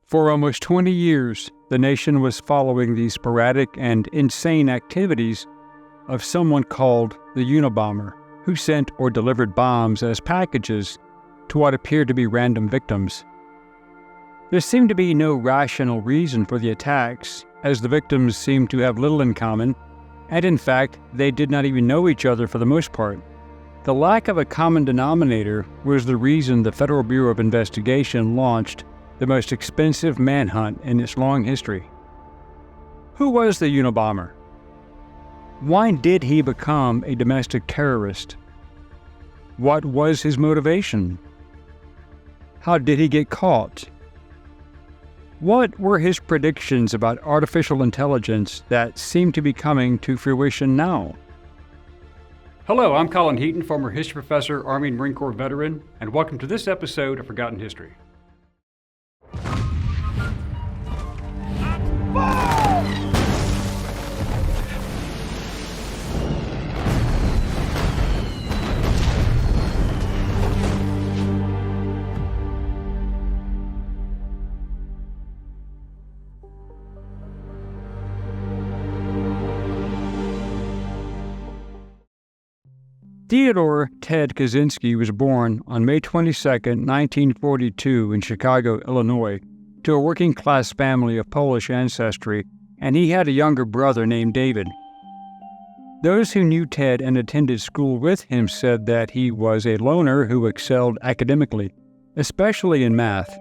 For almost 20 years, the nation was following the sporadic and insane activities of someone called the Unabomber, who sent or delivered bombs as packages to what appeared to be random victims. There seemed to be no rational reason for the attacks, as the victims seemed to have little in common, and in fact, they did not even know each other for the most part. The lack of a common denominator was the reason the Federal Bureau of Investigation launched the most expensive manhunt in its long history. Who was the Unabomber? Why did he become a domestic terrorist? What was his motivation? How did he get caught? What were his predictions about artificial intelligence that seem to be coming to fruition now? Hello, I'm Colin Heaton, former history professor, Army and Marine Corps veteran, and welcome to this episode of Forgotten History. Theodore Ted Kaczynski was born on May 22, 1942 in Chicago, Illinois, to a working-class family of Polish ancestry, and he had a younger brother named David. Those who knew Ted and attended school with him said that he was a loner who excelled academically, especially in math.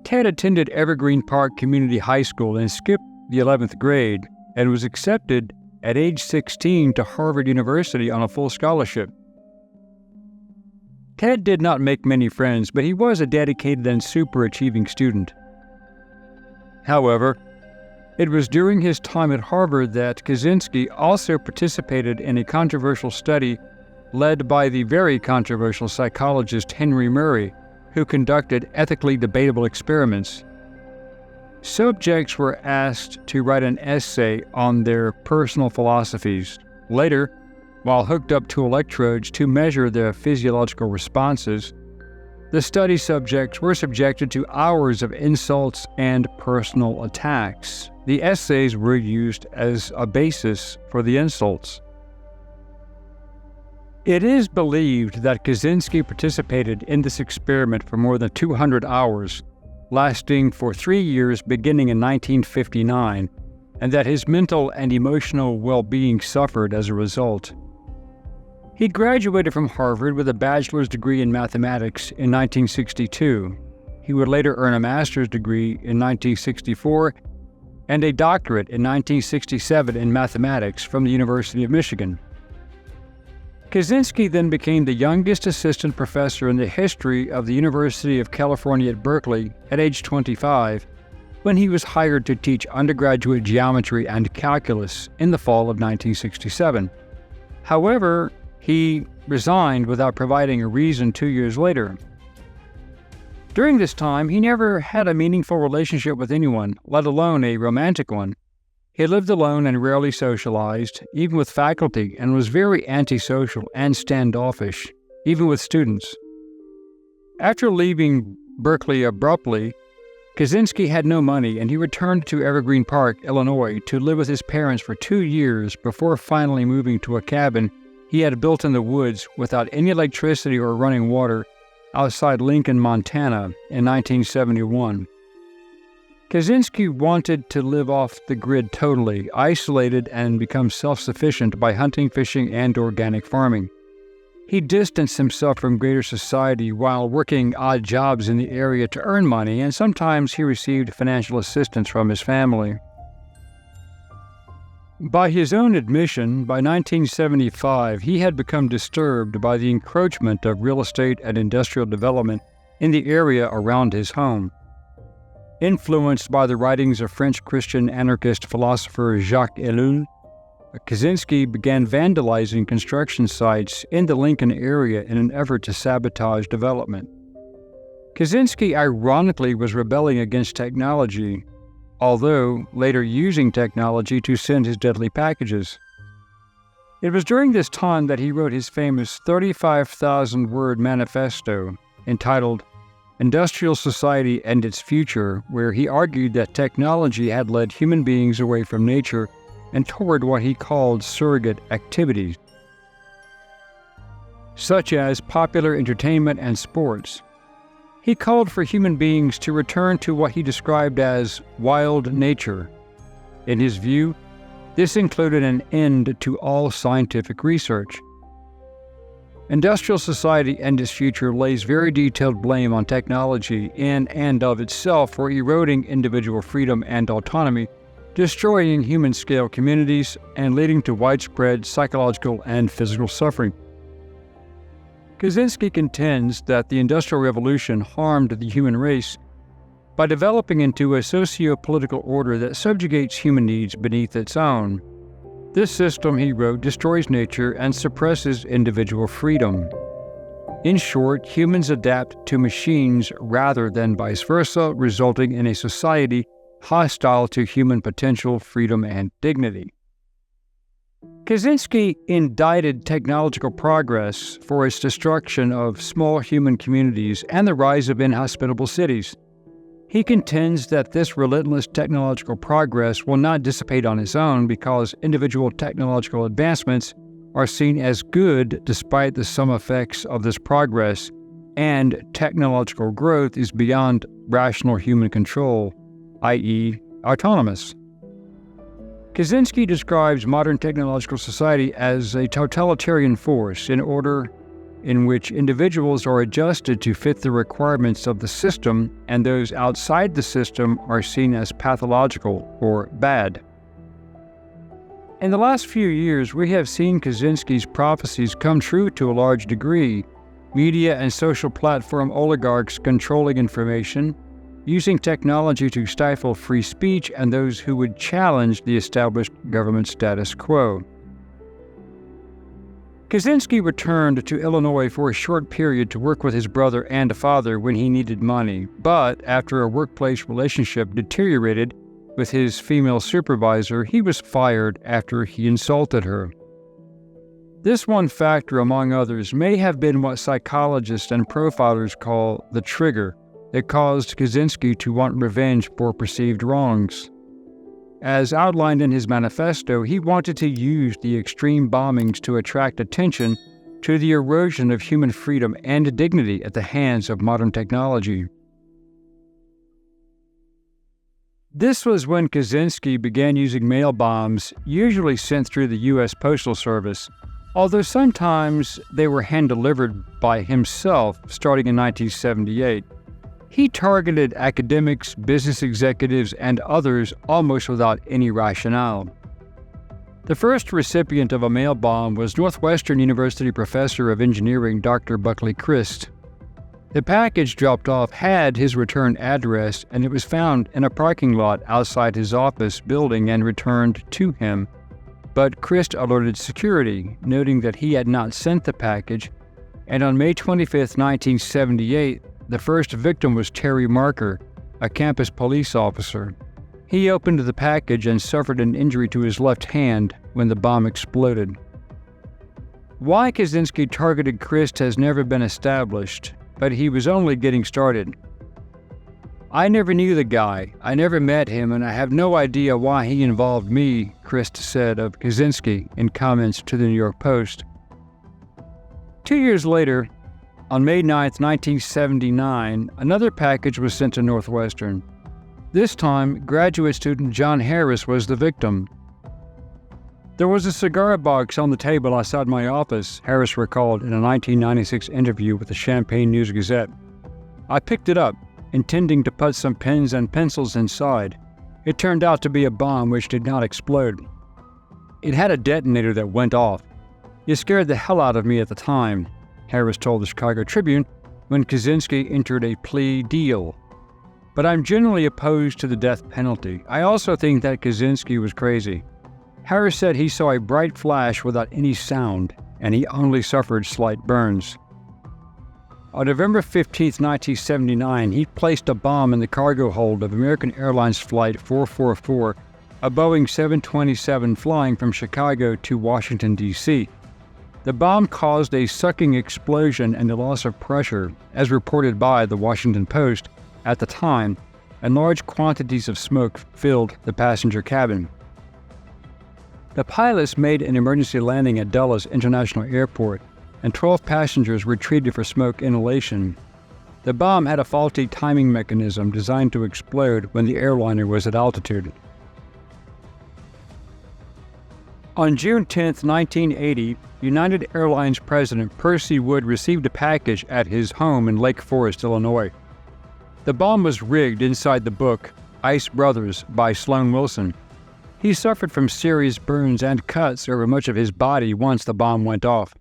Ted attended Evergreen Park Community High School and skipped the 11th grade and was accepted at age 16 to Harvard University on a full scholarship. Ted did not make many friends, but he was a dedicated and super-achieving student. However, it was during his time at Harvard that Kaczynski also participated in a controversial study led by the very controversial psychologist Henry Murray, who conducted ethically debatable experiments. Subjects were asked to write an essay on their personal philosophies. Later, while hooked up to electrodes to measure their physiological responses, the study subjects were subjected to hours of insults and personal attacks. The essays were used as a basis for the insults. It is believed that Kaczynski participated in this experiment for more than 200 hours, lasting for 3 years beginning in 1959, and that his mental and emotional well-being suffered as a result. He graduated from Harvard with a bachelor's degree in mathematics in 1962. He would later earn a master's degree in 1964 and a doctorate in 1967 in mathematics from the University of Michigan. Kaczynski then became the youngest assistant professor in the history of the University of California at Berkeley at age 25, when he was hired to teach undergraduate geometry and calculus in the fall of 1967. However, he resigned without providing a reason 2 years later. During this time, he never had a meaningful relationship with anyone, let alone a romantic one. He lived alone and rarely socialized, even with faculty, and was very antisocial and standoffish, even with students. After leaving Berkeley abruptly, Kaczynski had no money, and he returned to Evergreen Park, Illinois, to live with his parents for 2 years before finally moving to a cabin he had built in the woods without any electricity or running water outside Lincoln, Montana, in 1971. Kaczynski wanted to live off the grid totally, isolated, and become self-sufficient by hunting, fishing, and organic farming. He distanced himself from greater society while working odd jobs in the area to earn money, and sometimes he received financial assistance from his family. By his own admission, by 1975, he had become disturbed by the encroachment of real estate and industrial development in the area around his home. Influenced by the writings of French Christian anarchist philosopher Jacques Ellul, Kaczynski began vandalizing construction sites in the Lincoln area in an effort to sabotage development. Kaczynski ironically was rebelling against technology, although later using technology to send his deadly packages. It was during this time that he wrote his famous 35,000-word manifesto entitled Industrial Society and Its Future, where he argued that technology had led human beings away from nature and toward what he called surrogate activities, such as popular entertainment and sports. He called for human beings to return to what he described as wild nature. In his view, this included an end to all scientific research. Industrial Society and Its Future lays very detailed blame on technology in and of itself for eroding individual freedom and autonomy, destroying human-scale communities, and leading to widespread psychological and physical suffering. Kaczynski contends that the Industrial Revolution harmed the human race by developing into a socio-political order that subjugates human needs beneath its own. This system, he wrote, destroys nature and suppresses individual freedom. In short, humans adapt to machines rather than vice versa, resulting in a society hostile to human potential, freedom, and dignity. Kaczynski indicted technological progress for its destruction of small human communities and the rise of inhospitable cities. He contends that this relentless technological progress will not dissipate on its own because individual technological advancements are seen as good despite the sum effects of this progress, and technological growth is beyond rational human control, i.e., autonomous. Kaczynski describes modern technological society as a totalitarian force in which individuals are adjusted to fit the requirements of the system, and those outside the system are seen as pathological or bad. In the last few years, we have seen Kaczynski's prophecies come true to a large degree. Media and social platform oligarchs controlling information, using technology to stifle free speech and those who would challenge the established government status quo. Kaczynski returned to Illinois for a short period to work with his brother and father when he needed money, but after a workplace relationship deteriorated with his female supervisor, he was fired after he insulted her. This one factor, among others, may have been what psychologists and profilers call the trigger that caused Kaczynski to want revenge for perceived wrongs. As outlined in his manifesto, he wanted to use the extreme bombings to attract attention to the erosion of human freedom and dignity at the hands of modern technology. This was when Kaczynski began using mail bombs, usually sent through the U.S. Postal Service, although sometimes they were hand-delivered by himself starting in 1978. He targeted academics, business executives, and others almost without any rationale. The first recipient of a mail bomb was Northwestern University professor of engineering Dr. Buckley Christ. The package dropped off had his return address, and it was found in a parking lot outside his office building and returned to him. But Christ alerted security, noting that he had not sent the package, and on May 25, 1978, the first victim was Terry Marker, a campus police officer. He opened the package and suffered an injury to his left hand when the bomb exploded. Why Kaczynski targeted Christ has never been established, but he was only getting started. I never knew the guy, I never met him, and I have no idea why he involved me, Christ said of Kaczynski in comments to the New York Post. 2 years later, on May 9, 1979, another package was sent to Northwestern. This time, graduate student John Harris was the victim. There was a cigar box on the table outside my office, Harris recalled in a 1996 interview with the Champaign News-Gazette. I picked it up, intending to put some pens and pencils inside. It turned out to be a bomb which did not explode. It had a detonator that went off. It scared the hell out of me at the time, Harris told the Chicago Tribune when Kaczynski entered a plea deal. But I'm generally opposed to the death penalty. I also think that Kaczynski was crazy. Harris said he saw a bright flash without any sound, and he only suffered slight burns. On November 15, 1979, he placed a bomb in the cargo hold of American Airlines Flight 444, a Boeing 727 flying from Chicago to Washington, D.C. The bomb caused a sucking explosion and a loss of pressure, as reported by the Washington Post at the time, and large quantities of smoke filled the passenger cabin. The pilots made an emergency landing at Dulles International Airport, and 12 passengers were treated for smoke inhalation. The bomb had a faulty timing mechanism designed to explode when the airliner was at altitude. On June 10, 1980, United Airlines President Percy Wood received a package at his home in Lake Forest, Illinois. The bomb was rigged inside the book Ice Brothers by Sloan Wilson. He suffered from serious burns and cuts over much of his body once the bomb went off.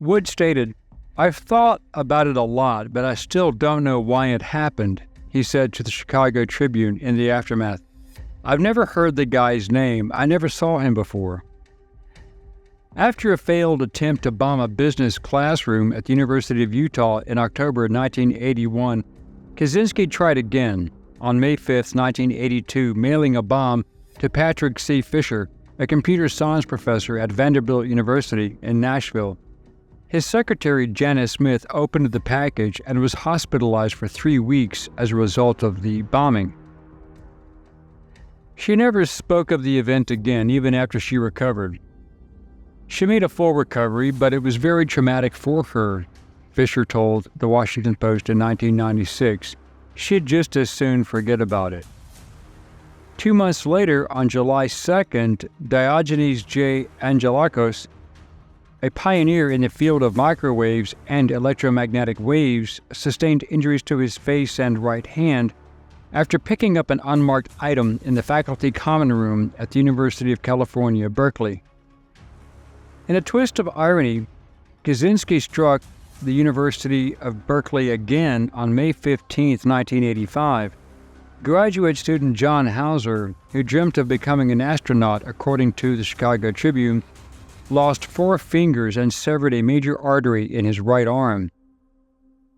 Wood stated, "I've thought about it a lot, but I still don't know why it happened," he said to the Chicago Tribune in the aftermath. "I've never heard the guy's name. I never saw him before." After a failed attempt to bomb a business classroom at the University of Utah in October 1981, Kaczynski tried again on May 5, 1982, mailing a bomb to Patrick C. Fisher, a computer science professor at Vanderbilt University in Nashville. His secretary, Janice Smith, opened the package and was hospitalized for 3 weeks as a result of the bombing. She never spoke of the event again, even after she recovered. She made a full recovery, but it was very traumatic for her, Fisher told the Washington Post in 1996. She'd just as soon forget about it. 2 months later, on July 2nd, Diogenes J. Angelakos, a pioneer in the field of microwaves and electromagnetic waves, sustained injuries to his face and right hand after picking up an unmarked item in the faculty common room at the University of California, Berkeley. In a twist of irony, Kaczynski struck the University of Berkeley again on May 15, 1985. Graduate student John Hauser, who dreamt of becoming an astronaut according to the Chicago Tribune, lost 4 fingers and severed a major artery in his right arm.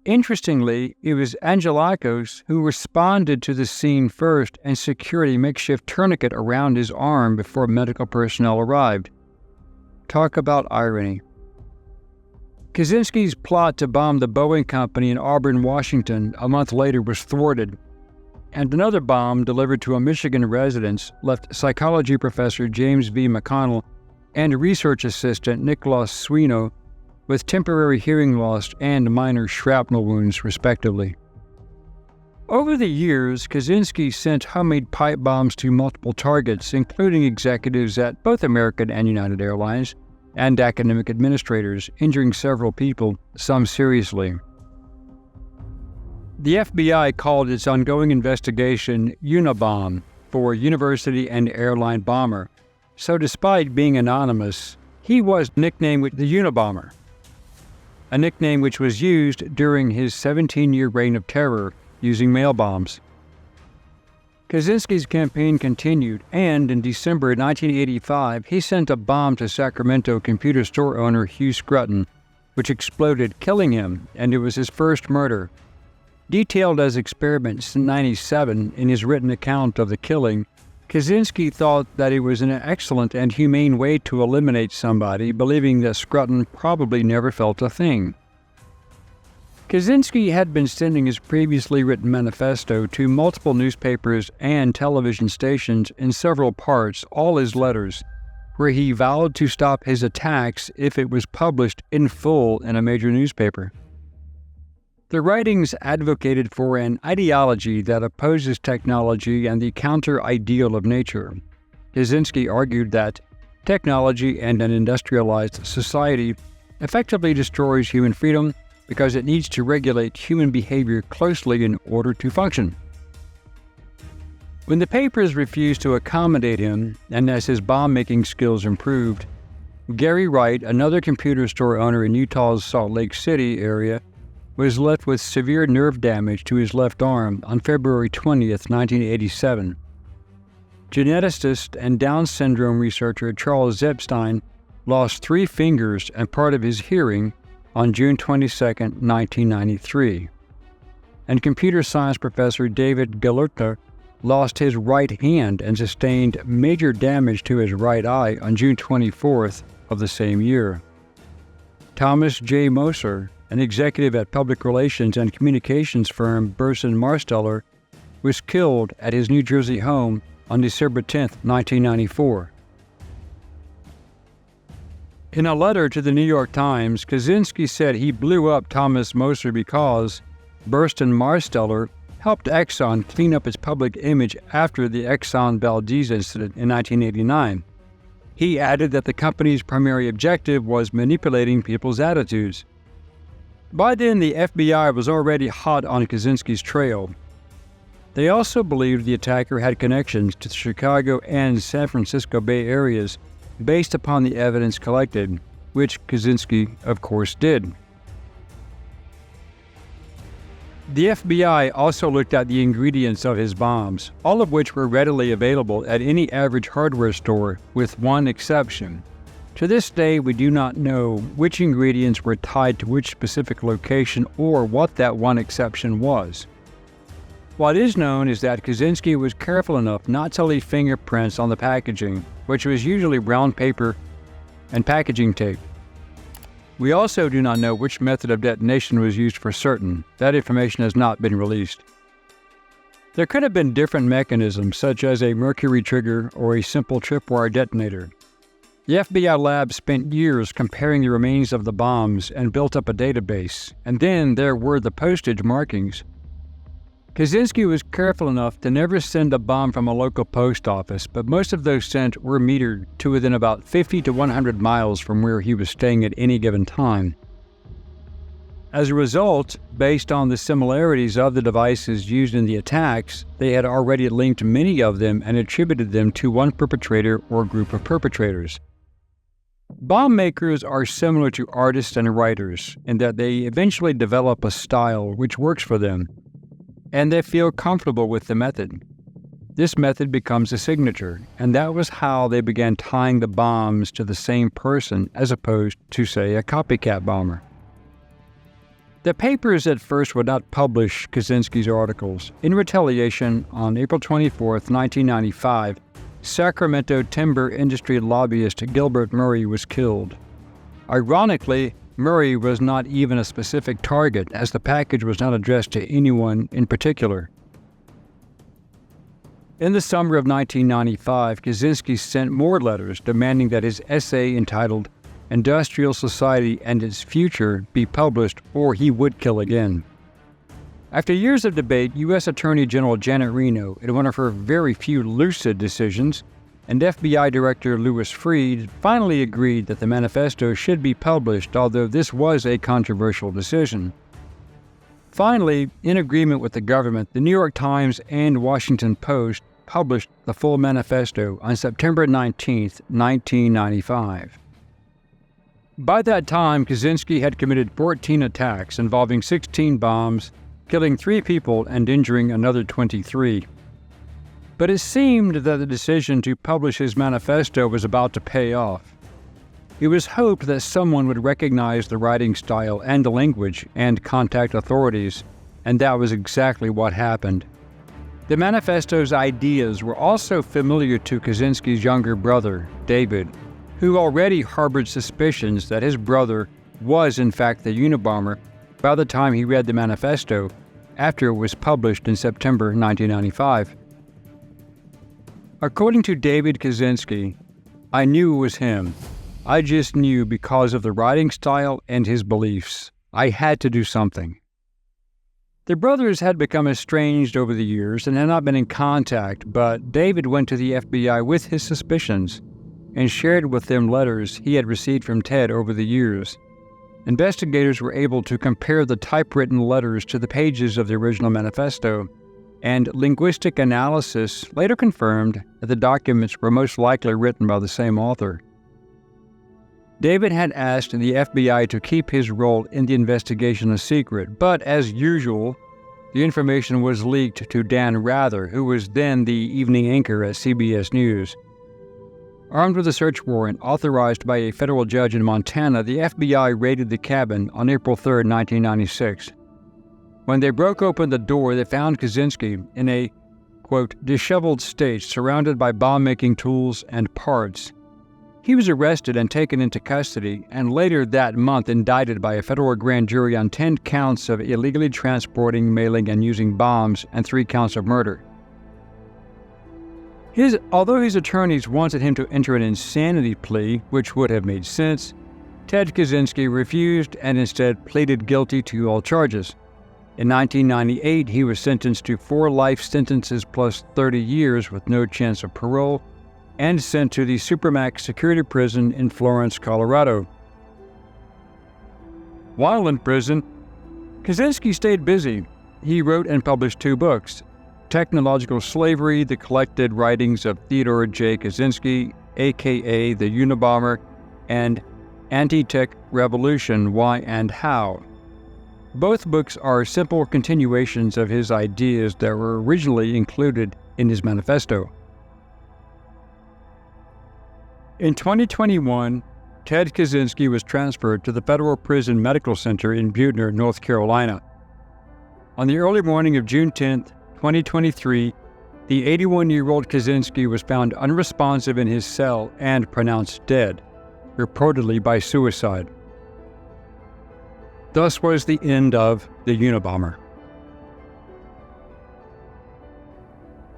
Interestingly, it was Angelakos who responded to the scene first and secured a makeshift tourniquet around his arm before medical personnel arrived. Talk about irony. Kaczynski's plot to bomb the Boeing Company in Auburn, Washington, a month later was thwarted, and another bomb delivered to a Michigan residence left psychology professor James V. McConnell and research assistant Nicholas Swino with temporary hearing loss and minor shrapnel wounds, respectively. Over the years, Kaczynski sent homemade pipe bombs to multiple targets, including executives at both American and United Airlines, and academic administrators, injuring several people, some seriously. The FBI called its ongoing investigation UNABOM, for University and Airline Bomber, so despite being anonymous, he was nicknamed the Unabomber, a nickname which was used during his 17-year reign of terror using mail bombs. Kaczynski's campaign continued, and in December 1985, he sent a bomb to Sacramento computer store owner Hugh Scruton, which exploded, killing him, and it was his first murder. Detailed as Experiment 97 in his written account of the killing, Kaczynski thought that it was an excellent and humane way to eliminate somebody, believing that Scruton probably never felt a thing. Kaczynski had been sending his previously written manifesto to multiple newspapers and television stations in several parts, all his letters, where he vowed to stop his attacks if it was published in full in a major newspaper. The writings advocated for an ideology that opposes technology and the counter-ideal of nature. Kaczynski argued that technology and an industrialized society effectively destroys human freedom because it needs to regulate human behavior closely in order to function. When the papers refused to accommodate him, and as his bomb-making skills improved, Gary Wright, another computer store owner in Utah's Salt Lake City area, was left with severe nerve damage to his left arm on February 20, 1987. Geneticist and Down syndrome researcher Charles Epstein lost 3 fingers and part of his hearing on June 22, 1993. And computer science professor David Gellerter lost his right hand and sustained major damage to his right eye on June 24th of the same year. Thomas J. Moser, an executive at public relations and communications firm Burson Marsteller, was killed at his New Jersey home on December 10, 1994. In a letter to the New York Times, Kaczynski said he blew up Thomas Moser because Burson Marsteller helped Exxon clean up its public image after the Exxon Valdez incident in 1989. He added that the company's primary objective was manipulating people's attitudes. By then, the FBI was already hot on Kaczynski's trail. They also believed the attacker had connections to the Chicago and San Francisco Bay areas based upon the evidence collected, which Kaczynski, of course, did. The FBI also looked at the ingredients of his bombs, all of which were readily available at any average hardware store, with one exception. To this day, we do not know which ingredients were tied to which specific location or what that one exception was. What is known is that Kaczynski was careful enough not to leave fingerprints on the packaging, which was usually brown paper and packaging tape. We also do not know which method of detonation was used for certain. That information has not been released. There could have been different mechanisms, such as a mercury trigger or a simple tripwire detonator. The FBI lab spent years comparing the remains of the bombs and built up a database, and then there were the postage markings. Kaczynski was careful enough to never send a bomb from a local post office, but most of those sent were metered to within about 50 to 100 miles from where he was staying at any given time. As a result, based on the similarities of the devices used in the attacks, they had already linked many of them and attributed them to one perpetrator or group of perpetrators. Bomb makers are similar to artists and writers in that they eventually develop a style which works for them, and they feel comfortable with the method. This method becomes a signature, and that was how they began tying the bombs to the same person as opposed to, say, a copycat bomber. The papers at first would not publish Kaczynski's articles. In retaliation, on April 24, 1995, Sacramento timber industry lobbyist Gilbert Murray was killed. Ironically, Murray was not even a specific target, as the package was not addressed to anyone in particular. In the summer of 1995, Kaczynski sent more letters demanding that his essay entitled Industrial Society and Its Future be published, or he would kill again. After years of debate, U.S. Attorney General Janet Reno, in one of her very few lucid decisions, and FBI Director Louis Freed finally agreed that the manifesto should be published, although this was a controversial decision. Finally, in agreement with the government, the New York Times and Washington Post published the full manifesto on September 19, 1995. By that time, Kaczynski had committed 14 attacks involving 16 bombs, killing 3 people and injuring another 23. But it seemed that the decision to publish his manifesto was about to pay off. It was hoped that someone would recognize the writing style and the language and contact authorities, and that was exactly what happened. The manifesto's ideas were also familiar to Kaczynski's younger brother, David, who already harbored suspicions that his brother was in fact the Unabomber by the time he read the manifesto after it was published in September 1995. According to David Kaczynski, I knew it was him. I just knew because of the writing style and his beliefs. I had to do something. The brothers had become estranged over the years and had not been in contact, but David went to the FBI with his suspicions and shared with them letters he had received from Ted over the years. Investigators were able to compare the typewritten letters to the pages of the original manifesto, and linguistic analysis later confirmed that the documents were most likely written by the same author. David had asked the FBI to keep his role in the investigation a secret, but as usual, the information was leaked to Dan Rather, who was then the evening anchor at CBS News. Armed with a search warrant authorized by a federal judge in Montana, the FBI raided the cabin on April 3, 1996. When they broke open the door, they found Kaczynski in a quote, disheveled state surrounded by bomb-making tools and parts. He was arrested and taken into custody, and later that month indicted by a federal grand jury on 10 counts of illegally transporting, mailing, and using bombs, and 3 counts of murder. Although his attorneys wanted him to enter an insanity plea, which would have made sense, Ted Kaczynski refused and instead pleaded guilty to all charges. In 1998, he was sentenced to 4 life sentences plus 30 years with no chance of parole, and sent to the Supermax security prison in Florence, Colorado. While in prison, Kaczynski stayed busy. He wrote and published 2 books, Technological Slavery, the collected writings of Theodore J. Kaczynski, a.k.a. the Unabomber, and Anti-Tech Revolution, Why and How. Both books are simple continuations of his ideas that were originally included in his manifesto. In 2021, Ted Kaczynski was transferred to the Federal Prison Medical Center in Butner, North Carolina. On the early morning of June 10, 2023, the 81-year-old Kaczynski was found unresponsive in his cell and pronounced dead, reportedly by suicide. Thus was the end of the Unabomber.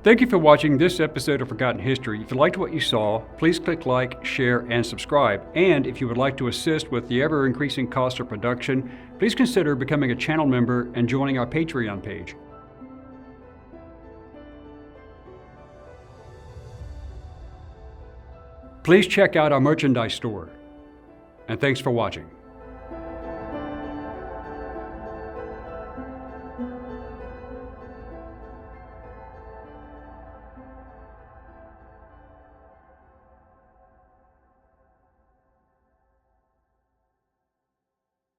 Thank you for watching this episode of Forgotten History. If you liked what you saw, please click like, share, and subscribe. And if you would like to assist with the ever-increasing cost of production, please consider becoming a channel member and joining our Patreon page. Please check out our merchandise store. And thanks for watching.